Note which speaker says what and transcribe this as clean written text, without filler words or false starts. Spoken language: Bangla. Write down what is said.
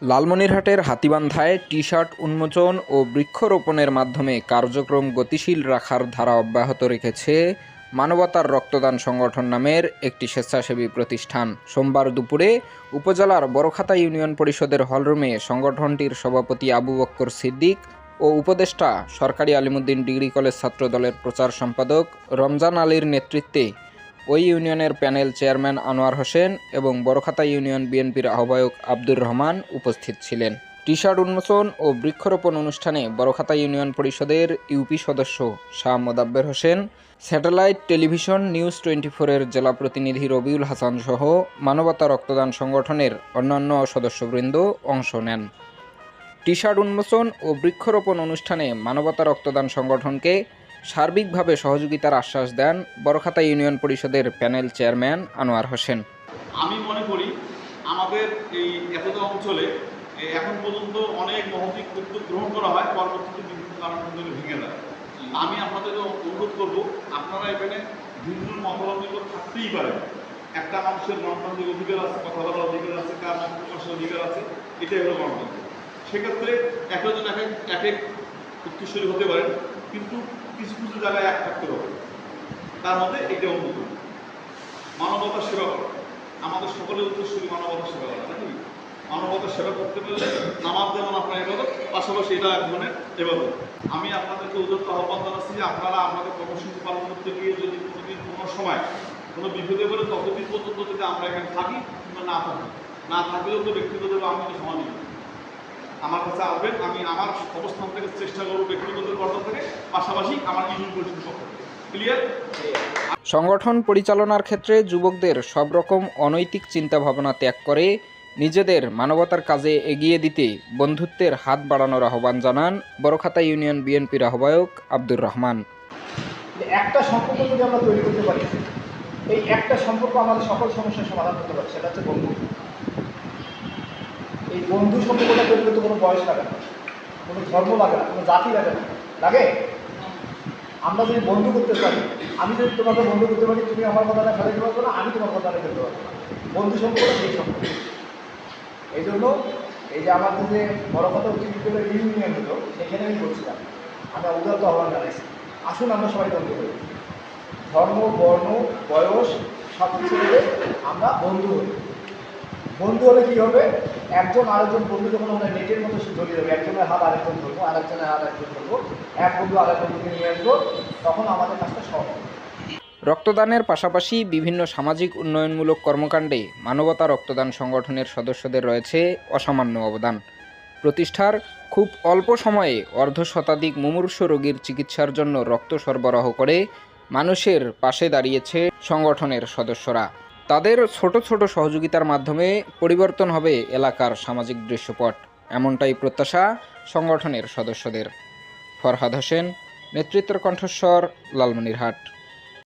Speaker 1: লালমনিরহাটের হাতীবান্ধায় টি-শার্ট উন্মোচন ও বৃক্ষরোপণের মাধ্যমে কার্যক্রম গতিশীল রাখার ধারা অব্যাহত রেখেছে মানবতার রক্তদান সংগঠন নামের একটি স্বেচ্ছাসেবী প্রতিষ্ঠান। সোমবার দুপুরে উপজেলার বড়খাতা ইউনিয়ন পরিষদের হলরুমে সংগঠনটির সভাপতি আবু বক্কর সিদ্দিক ও উপদেষ্টা সরকারি আলিমুদ্দিন ডিগ্রি কলেজ ছাত্রদলের প্রচার সম্পাদক রমজান আলীর নেতৃত্বে ওই ইউনিয়নের প্যানেল চেয়ারম্যান আনোয়ার হোসেন এবং বড়খাতা ইউনিয়ন বিএনপির আহ্বায়ক আব্দুর রহমান উপস্থিত ছিলেন। টি-শার্ট উন্মোচন ও বৃক্ষরোপণ অনুষ্ঠানে বড়খাতা ইউনিয়ন পরিষদের ইউপি সদস্য Shah Modabber Hossain, satellite television news 24-এর জেলা প্রতিনিধি রবিউল হাসান সহ মানবতা রক্তদান সংগঠনের অন্যান্য সদস্যবৃন্দ অংশ নেন। টি-শার্ট উন্মোচন ও বৃক্ষরোপণ অনুষ্ঠানে মানবতা রক্তদান সংগঠনকে সার্বিকভাবে সহযোগিতার আশ্বাস দেন বড়খাতা ইউনিয়ন পরিষদের প্যানেল চেয়ারম্যান আনোয়ার হোসেন।
Speaker 2: আমি মনে করি আমাদের এই এতটা অঞ্চলে এখন পর্যন্ত অনেক মহতিক উদ্যোগ গ্রহণ করা হয়, পরবর্তীতে বিভিন্ন কারণে ভেঙে যায়। আমি আপনাদের অনুরোধ করব, আপনারা এখানে ভিন্ন মতামত থাকতেই পারেন। একটা মানুষের গণতান্ত্রিক অধিকার আছে, কথা বলার অধিকার আছে, কার মত প্রকাশের অধিকার আছে, এটাই হলো গণতন্ত্র। সেক্ষেত্রে একজন এক এক উত্তরসূরি হতে পারেন, কিন্তু কিছু কিছু জায়গায় এক থাকতে হবে। তার মধ্যে এটা অন্যতম মানবতার সেবা করা। আমাদের সকলের উদ্দেশ্যই মানবতার সেবা করা, নাকি? মানবতার সেবা করতে পারলে নামাজ যেমন আপনার এবাদত, পাশাপাশি এটা এক ধরনের এবাদত। আমি আপনাদেরকে উদ্যত আহ্বান জানাচ্ছি যে আপনারা আপনাদের কর্মসূচি পালন করতে গিয়ে যদি কোনোদিন কোনো সময় কোনো বিপদে পড়ে, ততদিন পর্যন্ত যদি আমরা এখানে থাকি কিংবা না থাকলেও তো ব্যক্তিগতভাবে আমি তো সমানই আমার কাছে আসবেন। আমি আমার অবস্থান থেকে চেষ্টা করব ব্যক্তিগত পর্যায় থেকে, পাশাপাশি আমার ইউনিয়ন পরিষদের পক্ষ থেকে। ক্লিয়ার?
Speaker 1: সংগঠন পরিচালনার ক্ষেত্রে যুবকদের সব রকম অনৈতিক চিন্তাভাবনা ত্যাগ করে নিজেদের মানবতার কাজে এগিয়ে দিতে বন্ধুত্বের হাত বাড়ানোর আহ্বান জানান বড়খাতা ইউনিয়ন বিএনপির আহ্বায়ক আব্দুর রহমান।
Speaker 3: একটা সম্পর্ক যদি আমরা তৈরি করতে পারি, এই একটা সম্পর্ক আমাদের সকল সমস্যার সমাধান করতে পারে, সেটা হচ্ছে বন্ধু। এই বন্ধু সম্পর্কটা তৈরি করতে কোনো বয়স লাগে না, কোনো ধর্ম লাগে না, কোনো জাতি লাগে না। লাগে? আমরা যদি বন্ধু করতে পারি, আমি যদি তোমাকে বন্ধু করতে পারি, তুমি আমার কথাটা ফেলে দিতে পারবো না, আমি তোমার কথাটা ফেলতে পারবো না। বন্ধু সম্পর্ক সেই সম্পর্ক। এই জন্য এই যে আমাদের যে বড়খাতা উচ্চ বিদ্যালয় ইউনিয়ন হলো, সেখানে আমি বলছিলাম, আমরা উদারত আহ্বান জানাইছি, আসুন আমরা সবাই বন্ধু করি। ধর্ম, বর্ণ, বয়স সব কিছু হলে আমরা বন্ধু হই। বন্ধু হলে কী হবে? একজন আরেকজন বন্ধু যখন আমরা নেটের মতো জড়িয়ে যাবে, একজনের হাত আরেকজন ধরবো, আরেকজনের হাত আরেকজন ধরবো, এক বন্ধু আরেক বন্ধুকে নিয়ে আসবো, তখন আমাদের কাজটা সহজ হবে।
Speaker 1: রক্তদানের পাশাপাশি বিভিন্ন সামাজিক উন্নয়নমূলক কর্মকাণ্ডে মানবতা রক্তদান সংগঠনের সদস্যদের রয়েছে অসামান্য অবদান। প্রতিষ্ঠার খুব অল্প সময়ে অর্ধশতাধিক মুমূর্ষু রোগীর চিকিৎসার জন্য রক্ত সরবরাহ করে মানুষের পাশে দাঁড়িয়েছে সংগঠনের সদস্যরা। তাদের ছোট ছোট সহযোগিতার মাধ্যমে পরিবর্তন হবে এলাকার সামাজিক দৃশ্যপট, এমনটাই প্রত্যাশা সংগঠনের সদস্যদের। ফরহাদ হোসেন, নেতৃত্বের কণ্ঠস্বর, লালমনিরহাট।